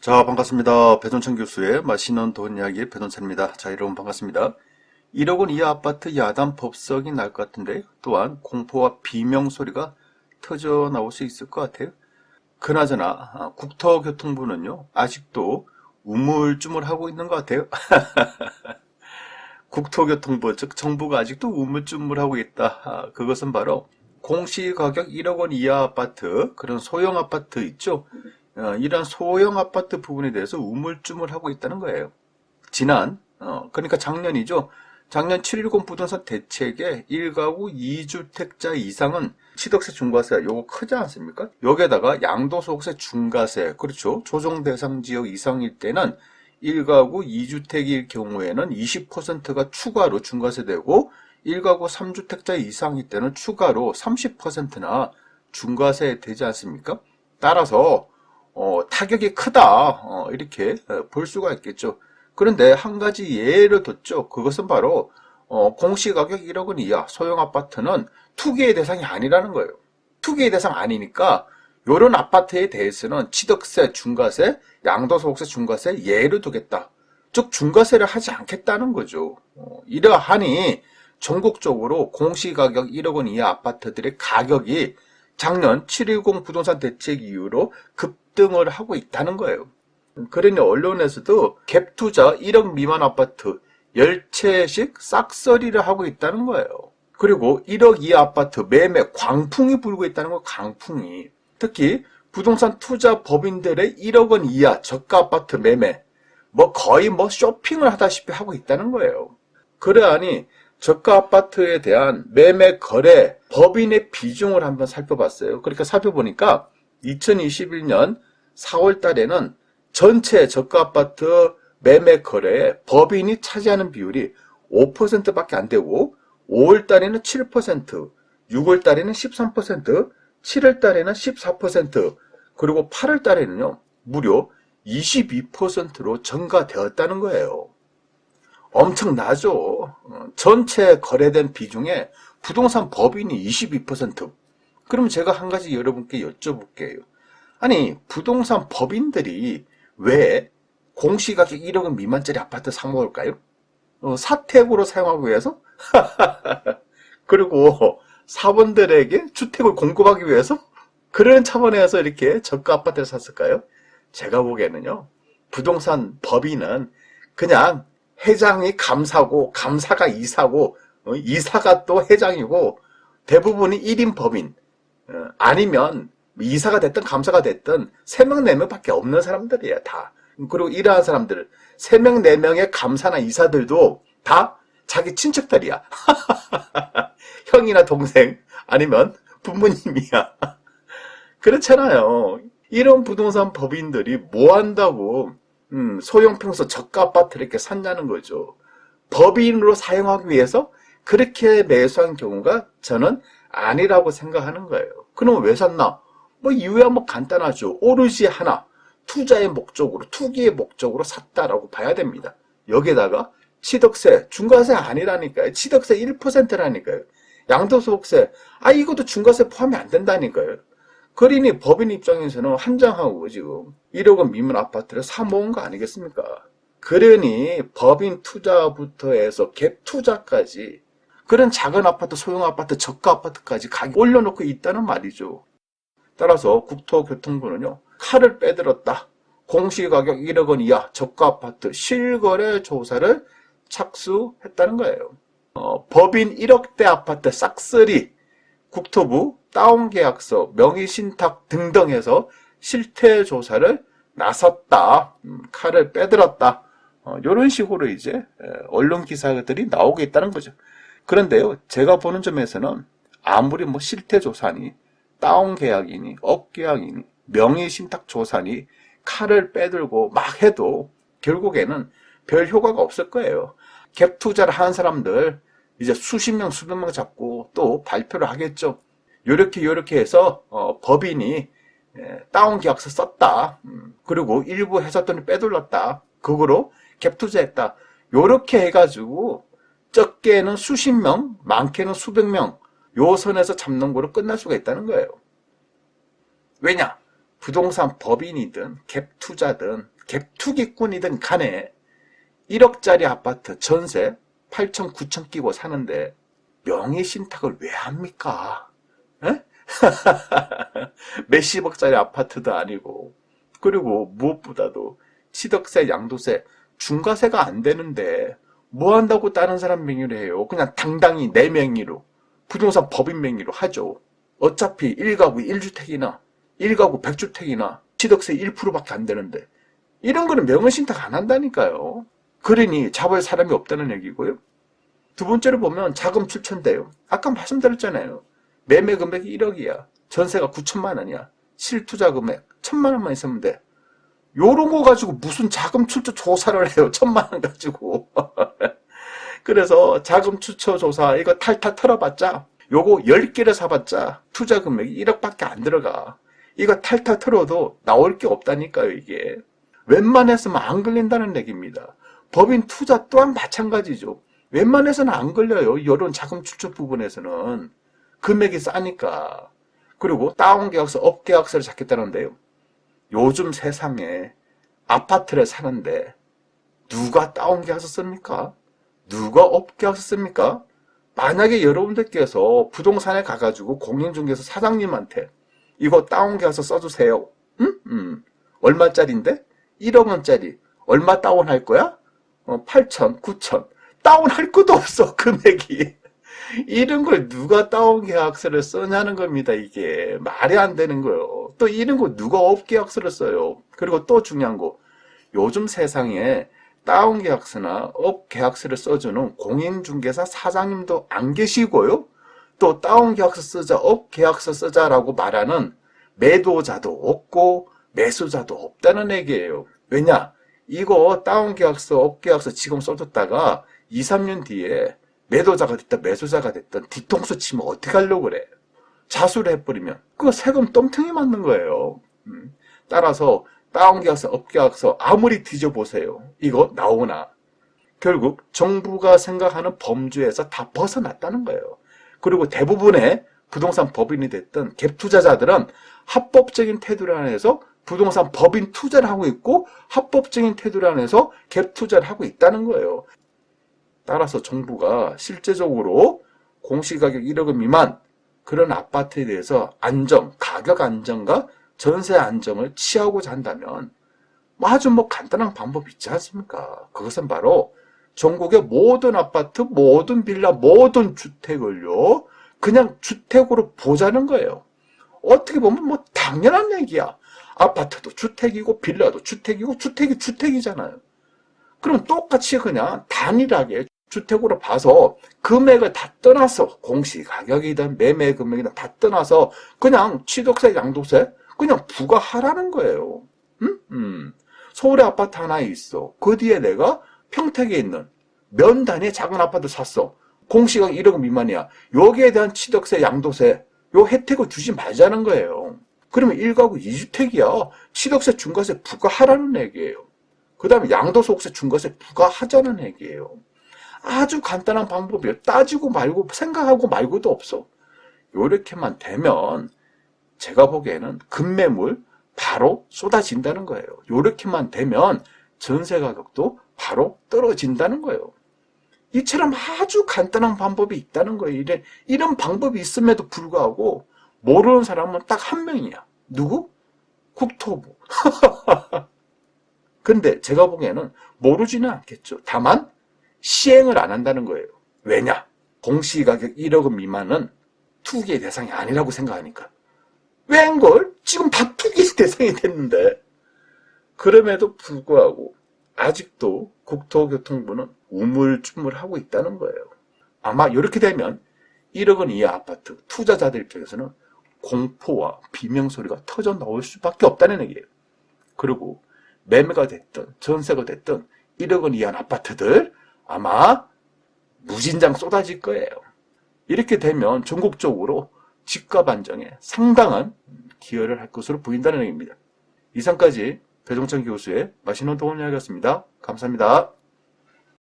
자, 반갑습니다. 배돈찬 교수의 맛있는 돈 이야기 배돈찬입니다. 자, 여러분 반갑습니다. 1억 원 이하 아파트 야단 법석이 날 것 같은데 또한 공포와 비명 소리가 터져 나올 수 있을 것 같아요. 그나저나 국토교통부는요 아직도 우물쭈물하고 있는 것 같아요. 국토교통부 즉 정부가 아직도 우물쭈물하고 있다. 그것은 바로 공시가격 1억 원 이하 아파트 그런 소형 아파트 있죠. 이런 소형 아파트 부분에 대해서 우물쭈물하고 있다는 거예요. 그러니까 작년이죠. 작년 710 부동산 대책에 1가구 2주택자 이상은 취득세 중과세 요거 크지 않습니까? 여기에다가 양도소득세 중과세 그렇죠. 조정 대상 지역 이상일 때는 1가구 2주택일 경우에는 20%가 추가로 중과세되고 1가구 3주택자 이상일 때는 추가로 30%나 중과세 되지 않습니까? 따라서 타격이 크다 이렇게 볼 수가 있겠죠. 그런데 한 가지 예를 뒀죠. 그것은 바로 공시가격 1억 원 이하 소형 아파트는 투기의 대상이 아니라는 거예요. 투기의 대상 아니니까 이런 아파트에 대해서는 취득세, 중과세, 양도소득세, 중과세 예를 두겠다. 즉 중과세를 하지 않겠다는 거죠. 이러하니 전국적으로 공시가격 1억 원 이하 아파트들의 가격이 작년 710 부동산 대책 이후로 급등을 하고 있다는 거예요. 그러니 언론에서도 갭투자 1억 미만 아파트 10채씩 싹쓸이를 하고 있다는 거예요. 그리고 1억 이하 아파트 매매 광풍이 불고 있다는 거예요. 광풍이. 특히 부동산 투자 법인들의 1억 원 이하 저가 아파트 매매 거의 쇼핑을 하다시피 하고 있다는 거예요. 그러하니 저가 아파트에 대한 매매 거래 법인의 비중을 한번 살펴봤어요. 그러니까 살펴보니까 2021년 4월 달에는 전체 저가 아파트 매매 거래에 법인이 차지하는 비율이 5%밖에 안 되고 5월 달에는 7%, 6월 달에는 13%, 7월 달에는 14%, 그리고 8월 달에는요 무려 22%로 증가되었다는 거예요. 엄청나죠. 전체 거래된 비중에 부동산 법인이 22%. 그럼 제가 한 가지 여러분께 여쭤볼게요. 아니 부동산 법인들이 왜 공시가격 1억 원 미만짜리 아파트 사 먹을까요? 사택으로 사용하기 위해서? 그리고 사원들에게 주택을 공급하기 위해서? 그런 차원에서 이렇게 저가 아파트를 샀을까요? 제가 보기에는요. 부동산 법인은 그냥 회장이 감사고 감사가 이사고 이사가 또 회장이고 대부분이 1인 법인 아니면 이사가 됐든 감사가 됐든 3명 4명밖에 없는 사람들이에요. 다. 그리고 이러한 사람들 3명 4명의 감사나 이사들도 다 자기 친척들이야. 형이나 동생 아니면 부모님이야. 그렇잖아요. 이런 부동산 법인들이 뭐 한다고 소형 평수 저가 아파트를 이렇게 샀냐는 거죠. 법인으로 사용하기 위해서 그렇게 매수한 경우가 저는 아니라고 생각하는 거예요. 그럼 왜 샀나? 이유야 간단하죠. 오로지 하나, 투자의 목적으로, 투기의 목적으로 샀다라고 봐야 됩니다. 여기에다가 취득세, 중과세 아니라니까요. 취득세 1%라니까요. 양도소득세, 이것도 중과세 포함이 안 된다니까요. 그러니 법인 입장에서는 한장하고 지금 1억 원 미만 아파트를 사 모은 거 아니겠습니까? 그러니 법인 투자부터 해서 갭 투자까지 그런 작은 아파트, 소형 아파트, 저가 아파트까지 가격 올려놓고 있다는 말이죠. 따라서 국토교통부는요. 칼을 빼들었다. 공시가격 1억 원 이하 저가 아파트 실거래 조사를 착수했다는 거예요. 법인 1억대 아파트 싹쓸이 국토부 다운계약서, 명의신탁 등등 해서 실태조사를 나섰다. 칼을 빼들었다. 이런 식으로 이제 언론 기사들이 나오고 있다는 거죠. 그런데요, 제가 보는 점에서는 아무리 실태조사니, 다운계약이니, 업계약이니, 명의신탁조사니, 칼을 빼들고 막 해도 결국에는 별 효과가 없을 거예요. 갭 투자를 하는 사람들 이제 수십 명, 수백 명 잡고 또 발표를 하겠죠. 요렇게 해서 법인이 다운 계약서 썼다. 그리고 일부 회사 돈을 빼돌렸다. 그거로 갭 투자했다. 요렇게 해가지고 적게는 수십 명, 많게는 수백 명 요 선에서 잡는 거로 끝날 수가 있다는 거예요. 왜냐? 부동산 법인이든 갭투자든 갭투기꾼이든 간에 1억짜리 아파트 전세 8천 9천 끼고 사는데 명의신탁을 왜 합니까? 에? 몇십억짜리 아파트도 아니고, 그리고 무엇보다도 취득세, 양도세, 중과세가 안 되는데 뭐 한다고 다른 사람 명의로 해요? 그냥 당당히 내 명의로, 부동산 법인 명의로 하죠. 어차피 1가구 1주택이나 1가구 100주택이나 취득세 1%밖에 안 되는데 이런 거는 명의신탁 안 한다니까요. 그러니 잡을 사람이 없다는 얘기고요. 두 번째로 보면 자금 출처인데요. 아까 말씀드렸잖아요. 매매 금액이 1억이야. 전세가 9천만 원이야. 실투자 금액 1,000만 원만 있으면 돼. 요런 거 가지고 무슨 자금 출처 조사를 해요. 1,000만 원 가지고. 그래서 자금 출처 조사 이거 탈탈 털어봤자 요거 10개를 사봤자 투자 금액이 1억밖에 안 들어가. 이거 탈탈 털어도 나올 게 없다니까요, 이게. 웬만해서는 안 걸린다는 얘기입니다. 법인 투자 또한 마찬가지죠. 웬만해서는 안 걸려요. 이런 자금 출처 부분에서는. 금액이 싸니까. 그리고 다운계약서, 업계약서를 잡겠다는데요. 요즘 세상에 아파트를 사는데 누가 다운계약서 씁니까? 누가 업계약서 씁니까? 만약에 여러분들께서 부동산에 가가지고 공인중개사 사장님한테 이거 다운계약서 써주세요. 응? 얼마짜리인데? 1억 원짜리. 얼마 다운할 거야? 8천, 9천. 다운할 것도 없어, 금액이. 이런 걸 누가 다운계약서를 쓰냐는 겁니다, 이게. 말이 안 되는 거예요. 또 이런 거 누가 업계약서를 써요. 그리고 또 중요한 거. 요즘 세상에 다운계약서나 업계약서를 써주는 공인중개사 사장님도 안 계시고요. 또 다운계약서 쓰자, 업계약서 쓰자라고 말하는 매도자도 없고 매수자도 없다는 얘기예요. 왜냐? 이거 다운계약서, 업계약서 지금 써줬다가 2, 3년 뒤에 매도자가 됐든 매수자가 됐든 뒤통수 치면 어떻게 하려고 그래? 자수를 해버리면 그거 세금 똥통이 맞는 거예요. 따라서 다운계약서, 업계약서 아무리 뒤져보세요. 이거 나오나? 결국 정부가 생각하는 범주에서 다 벗어났다는 거예요. 그리고 대부분의 부동산 법인이 됐든 갭 투자자들은 합법적인 태도를 안에서 부동산 법인 투자를 하고 있고 합법적인 태도를 안에서 갭 투자를 하고 있다는 거예요. 따라서 정부가 실제적으로 공시가격 1억 원 미만 그런 아파트에 대해서 안정, 가격 안정과 전세 안정을 취하고자 한다면 아주 간단한 방법이 있지 않습니까? 그것은 바로 전국의 모든 아파트, 모든 빌라, 모든 주택을요 그냥 주택으로 보자는 거예요. 어떻게 보면 당연한 얘기야. 아파트도 주택이고 빌라도 주택이고 주택이 주택이잖아요. 그럼 똑같이 그냥 단일하게 주택으로 봐서 금액을 다 떠나서 공시가격이든 매매 금액이든 다 떠나서 그냥 취득세, 양도세 그냥 부과하라는 거예요. 서울에 아파트 하나 있어. 그 뒤에 내가 평택에 있는 면 단위의 작은 아파트 샀어. 공시가격 1억 미만이야. 여기에 대한 취득세, 양도세 요 혜택을 주지 말자는 거예요. 그러면 1가구 2주택이야. 취득세, 중과세 부과하라는 얘기예요. 그 다음에 양도소득세, 중과세 부과하자는 얘기예요. 아주 간단한 방법이에요. 따지고 말고 생각하고 말고도 없어. 요렇게만 되면 제가 보기에는 급매물 바로 쏟아진다는 거예요. 요렇게만 되면 전세 가격도 바로 떨어진다는 거예요. 이처럼 아주 간단한 방법이 있다는 거예요. 이런 방법이 있음에도 불구하고 모르는 사람은 딱 한 명이야. 누구? 국토부. 근데 제가 보기에는 모르지는 않겠죠. 다만 시행을 안 한다는 거예요. 왜냐? 공시가격 1억 원 미만은 투기의 대상이 아니라고 생각하니까. 웬걸? 지금 다 투기의 대상이 됐는데. 그럼에도 불구하고 아직도 국토교통부는 우물쭈물하고 있다는 거예요. 아마 이렇게 되면 1억 원 이하 아파트 투자자들 입장에서는 공포와 비명소리가 터져 나올 수밖에 없다는 얘기예요. 그리고 매매가 됐든 전세가 됐든 1억 원 이하 아파트들 아마 무진장 쏟아질 거예요. 이렇게 되면 전국적으로 집값 안정에 상당한 기여를 할 것으로 보인다는 얘기입니다. 이상까지 배종찬 교수의 맛있는 동안 이야기였습니다. 감사합니다.